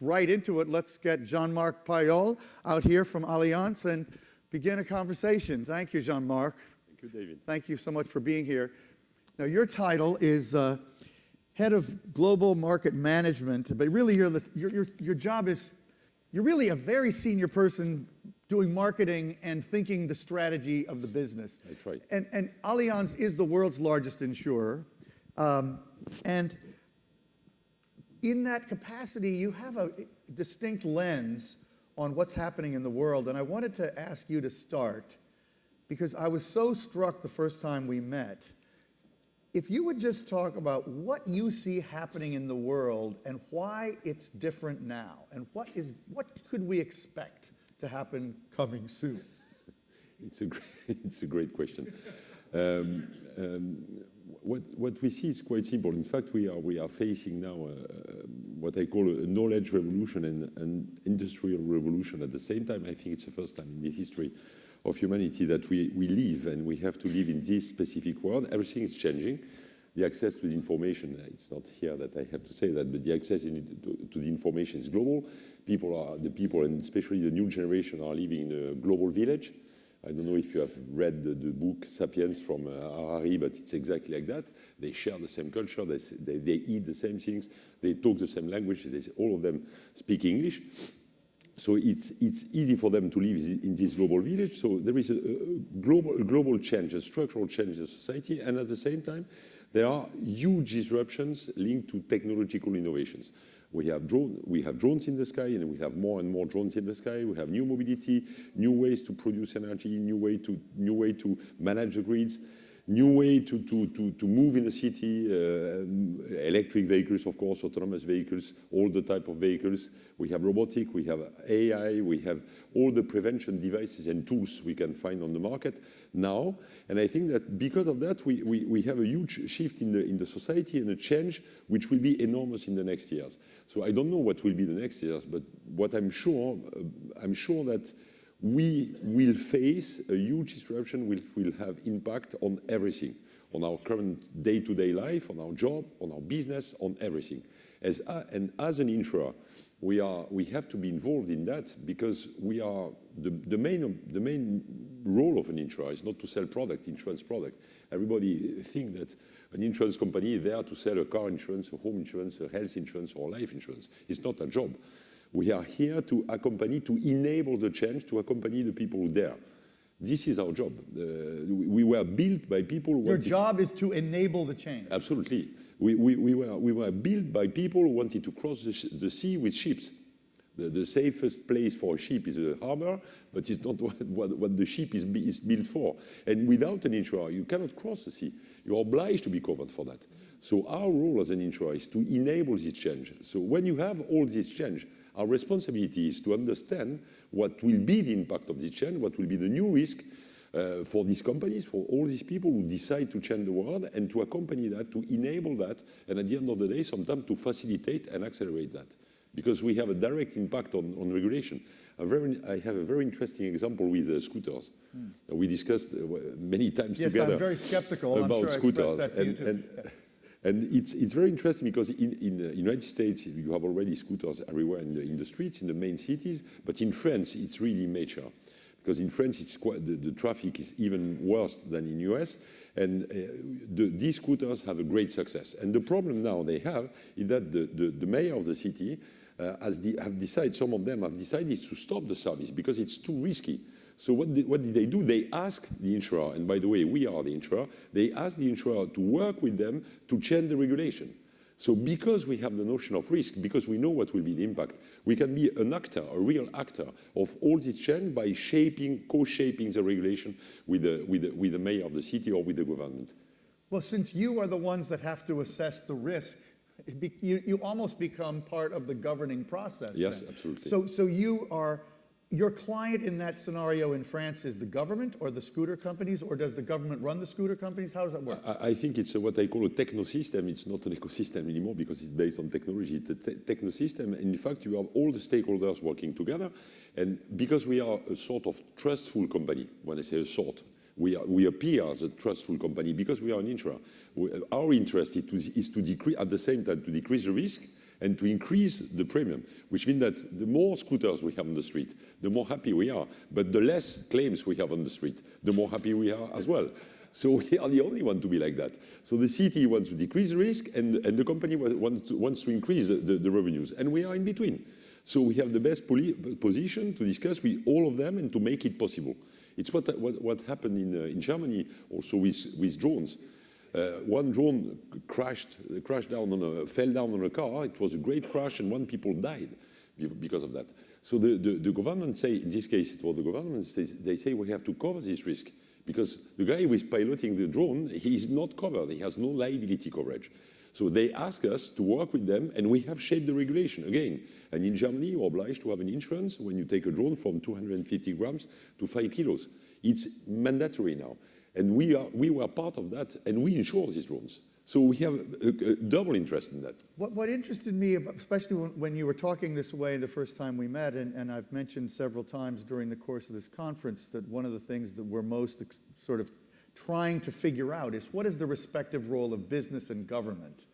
Right into it, let's get Jean-Marc Payol out here from Allianz and begin a conversation. Thank you, Jean-Marc. Thank you, David. Thank you so much for being here. Now, your title is Head of Global Market Management, but really your job is, you're really a very senior person doing marketing and thinking the strategy of the business. That's right. And Allianz is the world's largest insurer. And in that capacity, you have a distinct lens on what's happening in the world. And I wanted to ask you to start, because I was so struck the first time we met. If you would just talk about what you see happening in the world and why it's different now, and what could we expect to happen coming soon? It's a great question. What we see is quite simple. In fact, we are facing now what I call a knowledge revolution and an industrial revolution at the same time. I think it's the first time in the history of humanity that we live, and we have to live in this specific world. Everything is changing. The access to the information, it's not here that I have to say that, but the access to the information is global. The people, and especially the new generation, are living in a global village. I don't know if you have read the book Sapiens from Harari, but it's exactly like that. They share the same culture, they eat the same things, they talk the same language, all of them speak English. So it's easy for them to live in this global village. So there is a global change, a structural change in the society, and at the same time, there are huge disruptions linked to technological innovations. We have drones in the sky, and we have more and more drones in the sky. We have new mobility, new ways to produce energy, new way to manage the grids, new way to move in the city, electric vehicles, of course, autonomous vehicles, all the type of vehicles. We have robotic, we have AI, we have all the prevention devices and tools we can find on the market now. And I think that because of that, we have a huge shift in the society and a change which will be enormous in the next years. So I don't know what will be the next years, but what I'm sure that we will face a huge disruption which will have impact on everything, on our current day-to-day life, on our job, on our business, on everything. And as an insurer, we have to be involved in that, because we are the main role of an insurer is not to sell insurance product. Everybody think that an insurance company is there to sell a car insurance, a home insurance, a health insurance, or life insurance. It's not a job. We are here to accompany, to enable the change, to accompany the people there. This is our job. We were built by people who Your job is to enable the change. Absolutely. We were built by people who wanted to cross the sea with ships. The safest place for a ship is a harbor, but it's not what the ship is built for. And without an insurer, you cannot cross the sea. You are obliged to be covered for that. So our role as an insurer is to enable this change. So when you have all this change, our responsibility is to understand what will be the impact of this change, what will be the new risk for these companies, for all these people who decide to change the world, and to accompany that, to enable that, and at the end of the day, sometimes to facilitate and accelerate that. Because we have a direct impact on regulation. I have a very interesting example with scooters. We discussed many times together. Yes, I'm very skeptical. About I'm sure scooters. I expressed that to you too. And it's very interesting, because in the United States, you have already scooters everywhere in the streets, in the main cities. But in France, it's really major. Because in France, it's the traffic is even worse than in US. And these scooters have a great success. And the problem now they have is that the mayor of the city some of them have decided to stop the service because it's too risky. So what did they do? They asked the insurer, and by the way, we are the insurer, they asked the insurer to work with them to change the regulation. So because we have the notion of risk, because we know what will be the impact, we can be an actor, a real actor of all this change by co-shaping the regulation with the mayor of the city or with the government. Well, since you are the ones that have to assess the risk, you almost become part of the governing process. Yes, then. absolutely. So your client in that scenario in France is the government or the scooter companies, or does the government run the scooter companies? How does that work? I think it's what I call a technosystem. It's not an ecosystem anymore because it's based on technology. It's a technosystem. In fact, you have all the stakeholders working together. And because we are a sort of trustful company, when I say a sort, we appear as a trustful company because we are an insurer. Our interest is to decrease, at the same time, to decrease the risk and to increase the premium, which means that the more scooters we have on the street, the more happy we are. But the less claims we have on the street, the more happy we are as well. So we are the only one to be like that. So the city wants to decrease the risk, and the company wants to increase the revenues, and we are in between. So we have the best position to discuss with all of them and to make it possible. It's what happened in Germany also with drones. One drone fell down on a car. It was a great crash, and one people died because of that. So the government say, in this case, it was the government says, they say we have to cover this risk, because the guy who is piloting the drone, he is not covered. He has no liability coverage. So they ask us to work with them, and we have shaped the regulation again. And in Germany, you're obliged to have an insurance when you take a drone from 250 grams to 5 kilos. It's mandatory now. And we were part of that, and we insure these drones. So we have a double interest in that. What interested me, especially when you were talking this way the first time we met, and I've mentioned several times during the course of this conference that one of the things that we're most sort of trying to figure out is what is the respective role of business and government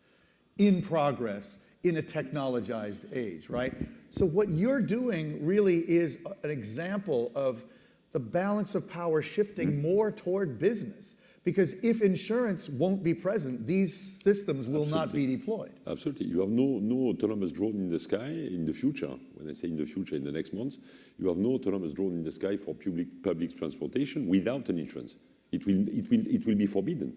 in progress in a technologized age, right? So what you're doing really is an example of the balance of power shifting more toward business. Because if insurance won't be present, these systems will not be deployed. Absolutely. You have no autonomous drone in the sky in the future. When I say in the future, in the next months, you have no autonomous drone in the sky for public transportation without an insurance. It will be forbidden.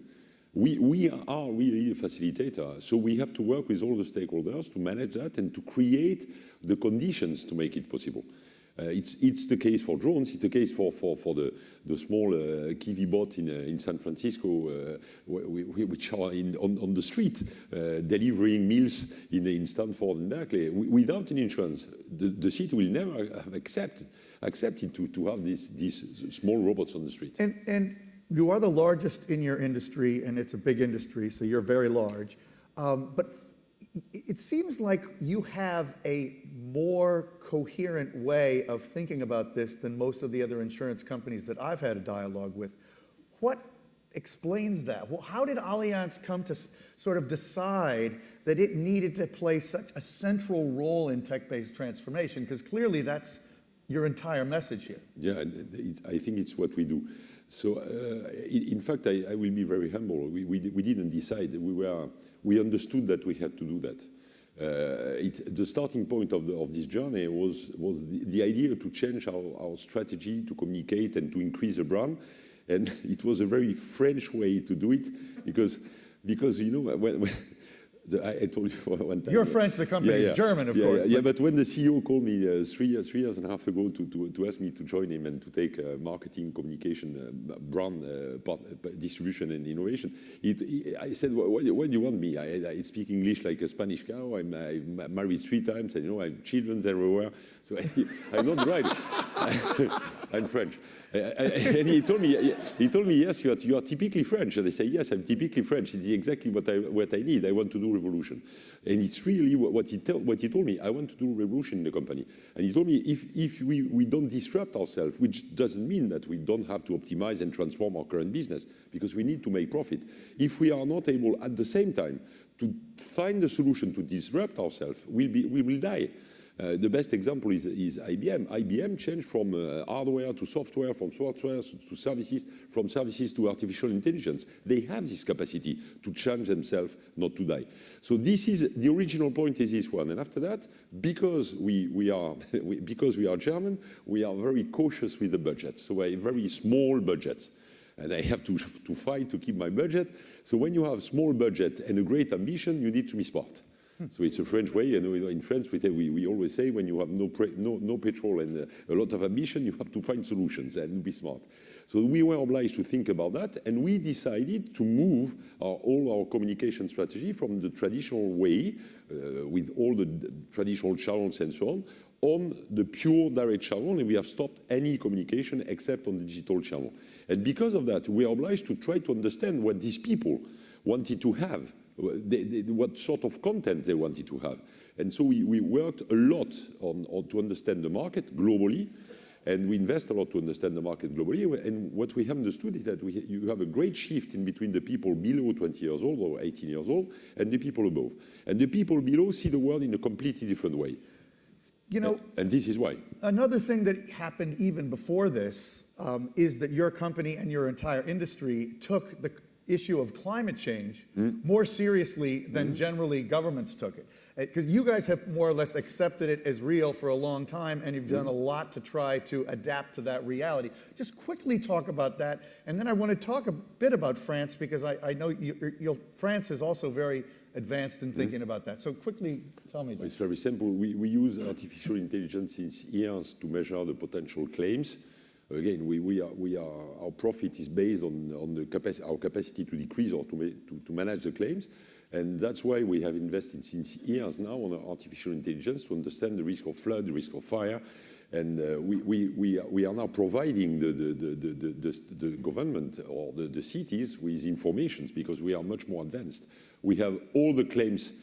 We are really a facilitator, so we have to work with all the stakeholders to manage that and to create the conditions to make it possible. It's the case for drones. It's the case for the small Kiwi bot in San Francisco, which are on the street delivering meals in Stanford and Berkeley. Without an insurance, the city will never have accepted to have these small robots on the street. And you are the largest in your industry, and it's a big industry, so you're very large. But it seems like you have a more coherent way of thinking about this than most of the other insurance companies that I've had a dialogue with. What explains that? Well, how did Allianz come to sort of decide that it needed to play such a central role in tech-based transformation? Because clearly that's your entire message here. Yeah, I think it's what we do. So, in fact, I will be very humble. We didn't decide. We understood that we had to do that. The starting point of this journey was the idea to change our strategy, to communicate and to increase the brand. And it was a very French way to do it because you know, when I told you one time. You're French, the company is German, of course. Yeah, but when the CEO called me 3 years and a half ago to ask me to join him and to take marketing, communication, brand, distribution and innovation, I said, why do you want me? I speak English like a Spanish cow. I'm married 3 times, and you know, I have children everywhere. So I'm not right. I'm French. And he told me, yes, you are typically French. And I say, yes, I'm typically French. It's exactly what I need. I want to do revolution. And it's really what he told me. I want to do revolution in the company. And he told me, if we don't disrupt ourselves, which doesn't mean that we don't have to optimize and transform our current business, because we need to make profit. If we are not able at the same time to find a solution to disrupt ourselves, we will die. The best example is IBM. IBM changed from hardware to software, from software to services, from services to artificial intelligence. They have this capacity to change themselves, not to die. So this is the original point. Is this one, and after that, because we are German, we are very cautious with the budget. So a very small budget. And I have to fight to keep my budget. So when you have small budget and a great ambition, you need to be smart. So it's a French way, and in France we always say when you have no petrol and a lot of ambition, you have to find solutions and be smart. So we were obliged to think about that, and we decided to move all our communication strategy from the traditional way, with all the traditional channels and so on the pure direct channel, and we have stopped any communication except on the digital channel. And because of that, we are obliged to try to understand what these people wanted to have. What sort of content they wanted to have. And so we worked a lot on to understand the market globally. And we invest a lot to understand the market globally. And what we have understood is that you have a great shift in between the people below 20 years old or 18 years old and the people above. And the people below see the world in a completely different way. You know, and this is why. another thing that happened even before this is that your company and your entire industry took the issue of climate change more seriously than generally governments took it. Because you guys have more or less accepted it as real for a long time, and you've done a lot to try to adapt to that reality. Just quickly talk about that, and then I want to talk a bit about France, because I know France is also very advanced in thinking about that. So quickly, tell me. It's very simple. We use artificial intelligence since years to measure the potential claims. Again, our profit is based on our capacity to decrease or to manage the claims. And that's why we have invested since years now on artificial intelligence to understand the risk of flood, the risk of fire. And we are now providing the government or the cities with information because we are much more advanced. We have all the claims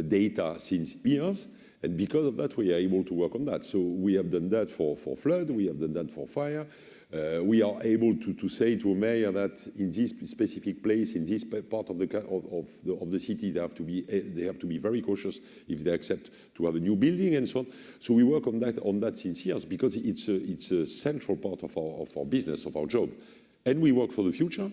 data since years. And because of that, we are able to work on that. So we have done that for flood, we have done that for fire. We are able to say to a mayor that in this specific place, in this part of the city, they have to be very cautious if they accept to have a new building and so on. So we work on that since years because it's a central part of our business, of our job, and we work for the future.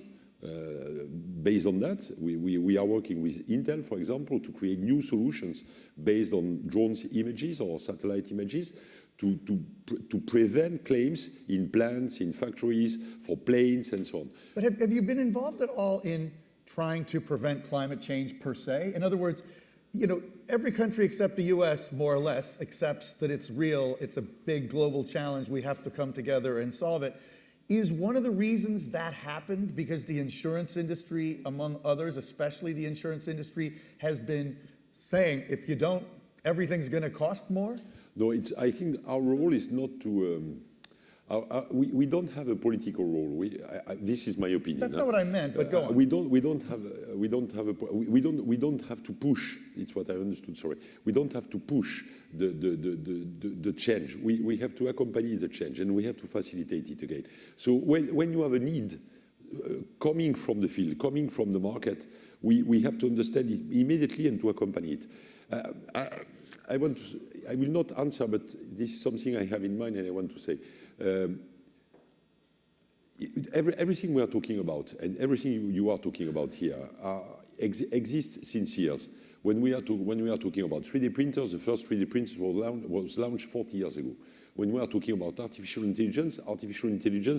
Based on that, we are working with Intel, for example, to create new solutions based on drones images or satellite images to prevent claims in plants, in factories, for planes, and so on. But have you been involved at all in trying to prevent climate change per se? In other words, you know, every country except the US, more or less, accepts that it's real, it's a big global challenge, we have to come together and solve it. Is one of the reasons that happened because the insurance industry, among others, especially the insurance industry, has been saying, if you don't, everything's going to cost more? No, I think our role is not to. We don't have a political role. This is my opinion. That's not what I meant, but go on. We don't have to push. It's what I understood. Sorry, we don't have to push the change. We have to accompany the change, and we have to facilitate it again. So when you have a need coming from the field, coming from the market, we have to understand it immediately and to accompany it. I will not answer, but this is something I have in mind and I want to say. Everything we are talking about and everything you are talking about here exists since years. When we are talking about 3D printers, the first 3D printers was launched 40 years ago. When we are talking about artificial intelligence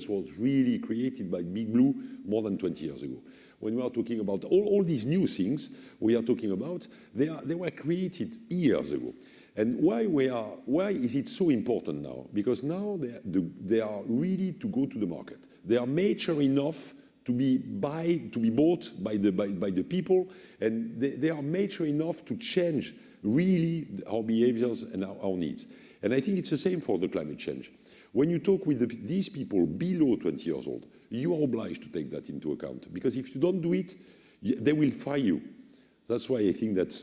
was really created by Big Blue more than 20 years ago. When we are talking about all these new things we are talking about, they were created years ago. And why is it so important now? Because now they are ready to go to the market. They are mature enough to be bought by the people, and they are mature enough to change really our behaviors and our needs. And I think it's the same for the climate change. When you talk with these people below 20 years old, you are obliged to take that into account. Because if you don't do it, they will fire you. That's why I think that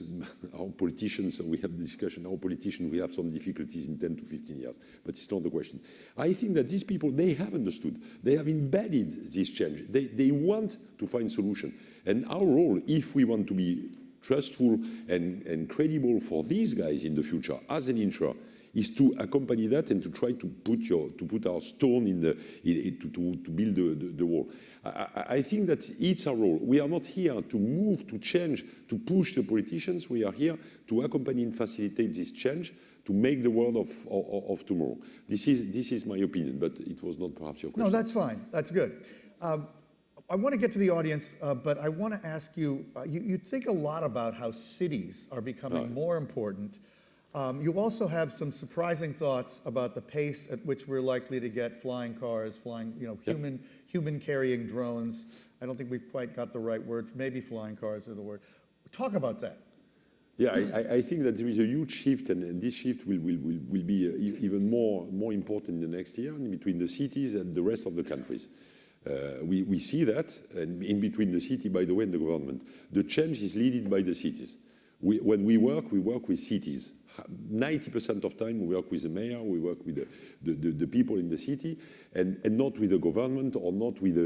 our politicians, we have the discussion, our politicians, we have some difficulties in 10 to 15 years. But it's not the question. I think that these people, they have understood. They have embedded this change. They want to find solution. And our role, if we want to be trustful and credible for these guys in the future as an insurer, is to accompany that and to try to put our stone in to build the wall. I think that it's our role. We are not here to move, to change, to push the politicians. We are here to accompany and facilitate this change to make the world of tomorrow. This is my opinion, but it was not perhaps your question. No, that's fine. That's good. I want to get to the audience, but I want to ask you, you think a lot about how cities are becoming more important. You also have some surprising thoughts about the pace at which we're likely to get flying cars, human carrying drones. I don't think we've quite got the right word. Maybe flying cars are the word. Talk about that. Yeah, I think that there is a huge shift, and this shift will be even more important in the next year in between the cities and the rest of the countries. We see that, and in between the city, by the way, and the government. The change is led by the cities. When we work with cities. 90% of time we work with the mayor, we work with the people in the city, and not with the government or not with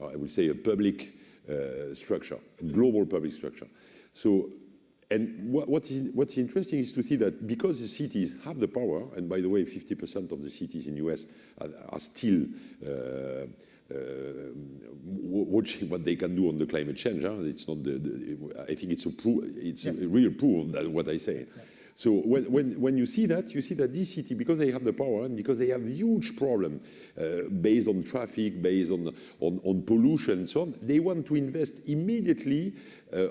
I would say a public structure, a global public structure. So, and what's interesting is to see that because the cities have the power, and by the way, 50% of the cities in the US are still watching what they can do on the climate change. Huh? It's not I think it's a real proof that what I say. Yeah. So when you see that this city, because they have the power and because they have huge problem based on traffic, based on pollution and so on, they want to invest immediately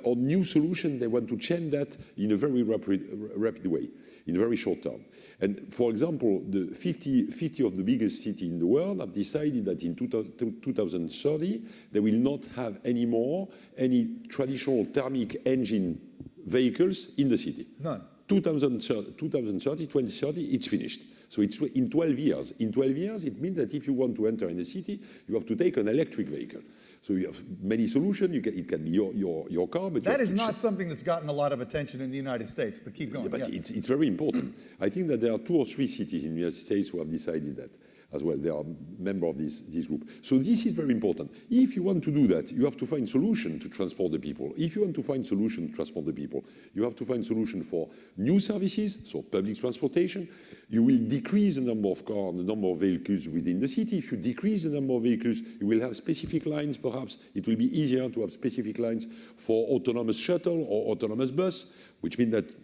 on new solutions. They want to change that in a very rapid way, in a very short term. And for example, the 50 of the biggest cities in the world have decided that in 2030, they will not have anymore any traditional thermic engine vehicles in the city. None. 2030, it's finished. So it's in 12 years. In 12 years, it means that if you want to enter in the city, you have to take an electric vehicle. So you have many solutions. It can be your car, but that is not something that's gotten a lot of attention in the United States. But keep going. Yeah, but it's very important. I think that there are 2 or 3 cities in the United States who have decided that as well. They are members of this group. So this is very important. If you want to do that, you have to find solution to transport the people. If you want to find solution to transport the people, you have to find solution for new services, so public transportation. You will decrease the number of cars, the number of vehicles within the city. If you decrease the number of vehicles, you will have specific lines, perhaps. It will be easier to have specific lines for autonomous shuttle or autonomous bus, which means that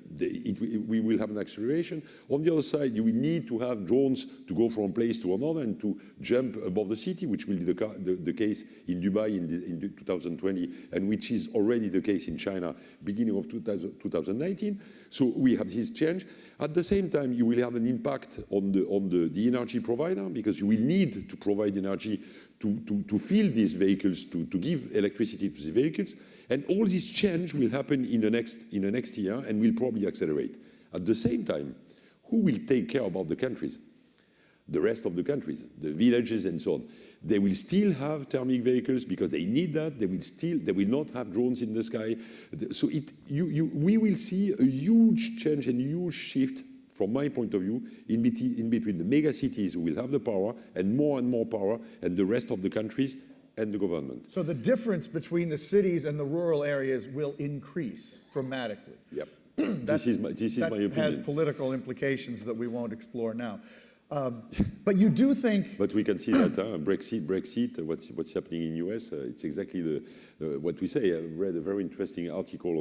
we will have an acceleration. On the other side, you will need to have drones to go from one place to another and to jump above the city, which will be the case in Dubai in 2020, and which is already the case in China beginning of 2019. So we have this change. At the same time, you will have an impact on the energy provider, because you will need to provide energy to fill these vehicles, to give electricity to the vehicles. And all this change will happen in the next year and will probably accelerate. At the same time, who will take care about the countries? The rest of the countries, the villages and so on. They will still have thermic vehicles because they need that. They will not have drones in the sky. So we will see a huge change and huge shift, from my point of view, in between the mega cities who will have the power and more power, and the rest of the countries and the government. So the difference between the cities and the rural areas will increase dramatically. Yep. This is my opinion. That has political implications that we won't explore now. But you do think... But we can see that Brexit, what's happening in US, it's exactly what we say. I read a very interesting article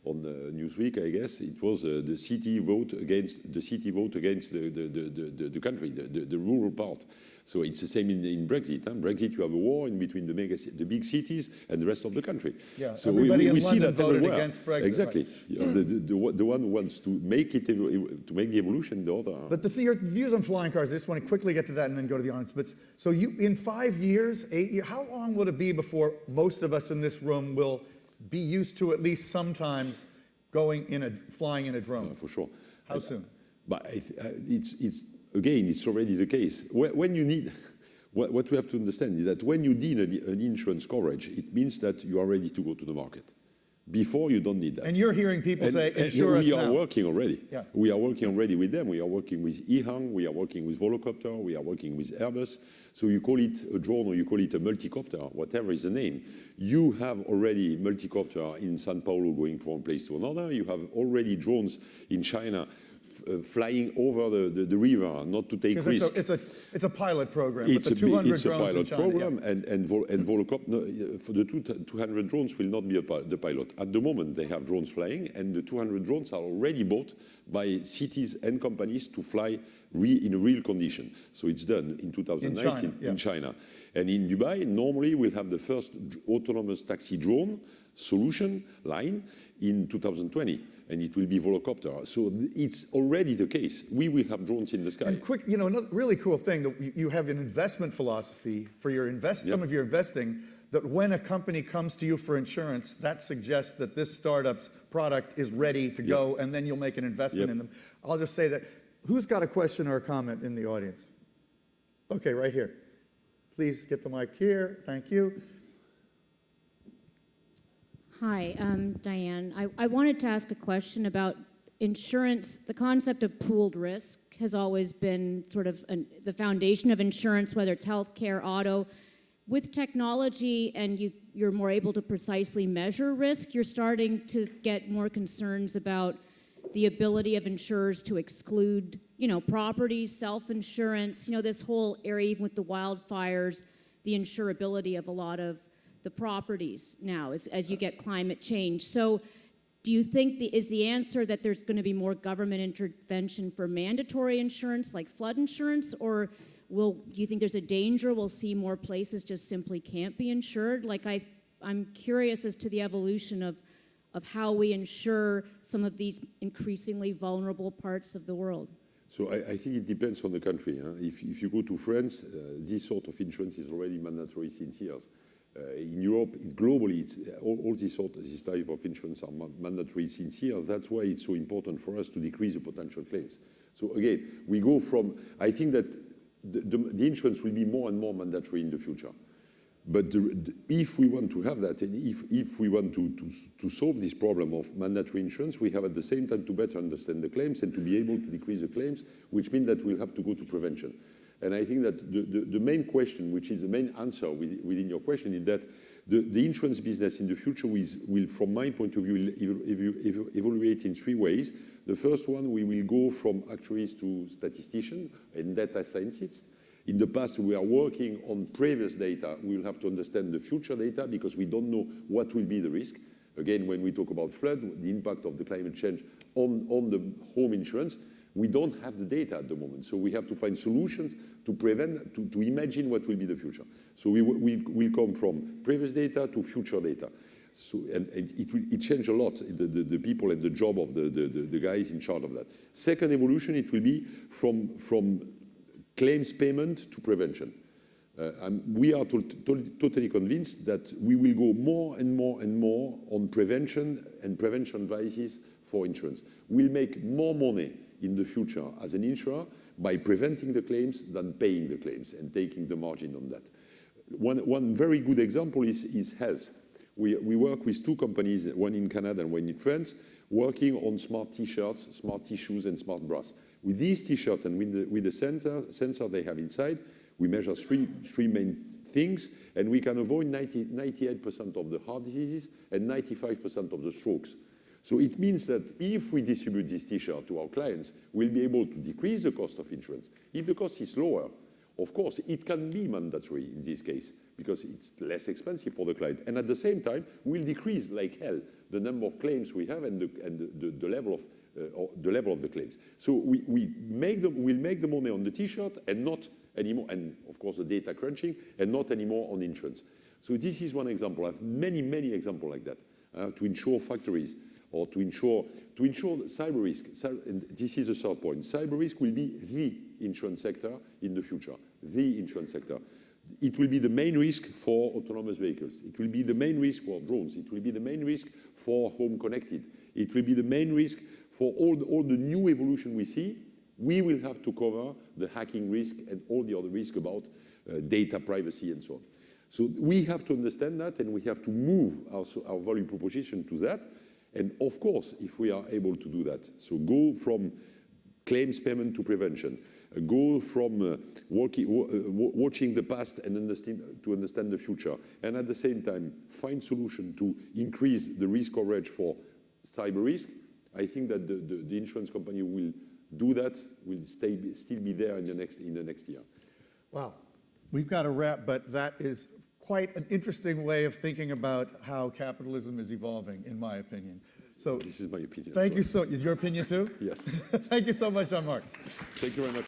on the Newsweek, I guess. It was the city vote against the country, the rural part. So it's the same in Brexit. Brexit, you have a war in between the big cities and the rest of the country. Yeah, so everybody in we London see that voted everywhere. Against Brexit. Exactly. Right. The one who wants to make the evolution, the other. But your views on flying cars, I just want to quickly get to that and then go to the audience. But so in 5 years, 8 years, how long will it be before most of us in this room will be used to at least sometimes flying in a drone? For sure. How soon? But again, it's already the case. When you need, what we have to understand is that when you need an insurance coverage, it means that you are ready to go to the market. Before, you don't need that. And you're hearing people say, insure us now. We are working already. Yeah. We are working already with them. We are working with EHang, we are working with Volocopter, we are working with Airbus. So you call it a drone or you call it a multicopter, whatever is the name. You have already multicopter in Sao Paulo going from one place to another. You have already drones in China flying over the river, not to take risks. It's a pilot program. It's a pilot program, yeah. and Volocopter, for the 200 drones will not be the pilot. At the moment, they have drones flying, and the 200 drones are already bought by cities and companies to fly in a real condition. So it's done in 2019 in China. And in Dubai, normally we'll have the first autonomous taxi drone solution line in 2020. And it will be Volocopter. So it's already the case. We will have drones in the sky. And quick, another really cool thing, that you have an investment philosophy for your some of your investing, that when a company comes to you for insurance, that suggests that this startup's product is ready to go, and then you'll make an investment in them. I'll just say that, who's got a question or a comment in the audience? Okay, right here. Please get the mic here. Thank you. Hi, Diane. I wanted to ask a question about insurance, the concept of pooled risk has always been sort of the foundation of insurance, whether it's healthcare, auto. With technology and you're more able to precisely measure risk, you're starting to get more concerns about the ability of insurers to exclude, properties, self-insurance, this whole area, even with the wildfires, the insurability of a lot of the properties now as you get climate change. So do you think is the answer that there's going to be more government intervention for mandatory insurance like flood insurance, or do you think there's a danger we'll see more places just simply can't be insured? I'm curious as to the evolution of how we insure some of these increasingly vulnerable parts of the world. So I think it depends on the country. If you go to France, this sort of insurance is already mandatory since years. In Europe, globally, all this type of insurance are mandatory since years. That's why it's so important for us to decrease the potential claims. So again, we go from, I think that the insurance will be more and more mandatory in the future. But if we want to have that, and if we want to solve this problem of mandatory insurance, we have at the same time to better understand the claims and to be able to decrease the claims, which means that we'll have to go to prevention. And I think that the main question, which is the main answer within your question, is that the insurance business in the future will, from my point of view, evaluate in three ways. The first one, we will go from actuaries to statisticians and data scientists. In the past, we are working on previous data. We will have to understand the future data because we don't know what will be the risk. Again, when we talk about flood, the impact of the climate change on the home insurance, we don't have the data at the moment. So we have to find solutions to prevent, to imagine what will be the future. So we come from previous data to future data. So, and it changed a lot, the people and the job of the guys in charge of that. Second evolution, it will be from claims payment to prevention. We are totally convinced that we will go more and more and more on prevention and prevention advices for insurance. We'll make more money in the future as an insurer by preventing the claims than paying the claims and taking the margin on that. One very good example is health. We work with two companies, one in Canada and one in France, working on smart T-shirts, smart tissues, and smart bras. With these T-shirts and with the sensor they have inside, we measure three main things, and we can avoid 98% of the heart diseases and 95% of the strokes. So it means that if we distribute this T-shirt to our clients, we'll be able to decrease the cost of insurance. If the cost is lower, of course, it can be mandatory in this case because it's less expensive for the client. And at the same time, we'll decrease like hell the number of claims we have and the level of the claims. So we'll make the money on the T-shirt and not anymore, and of course the data crunching, and not anymore on insurance. So this is one example. I have many examples like that to insure factories or to insure cyber risk. And this is the third point. Cyber risk will be the insurance sector in the future, the insurance sector. It will be the main risk for autonomous vehicles. It will be the main risk for drones. It will be the main risk for home connected. It will be the main risk for all the new evolution we see. We will have to cover the hacking risk and all the other risk about data privacy and so on. So we have to understand that, and we have to move our value proposition to that. And of course, if we are able to do that, so go from claims payment to prevention, go from watching the past and understand the future, and at the same time find solution to increase the risk coverage for cyber risk, I think that the insurance company will do that, will still be there in the next year. Wow. We've got to wrap, but that is quite an interesting way of thinking about how capitalism is evolving, in my opinion. So this is my opinion. Thank you so. Your opinion too? Yes. Thank you so much, Jean-Marc. Thank you very much.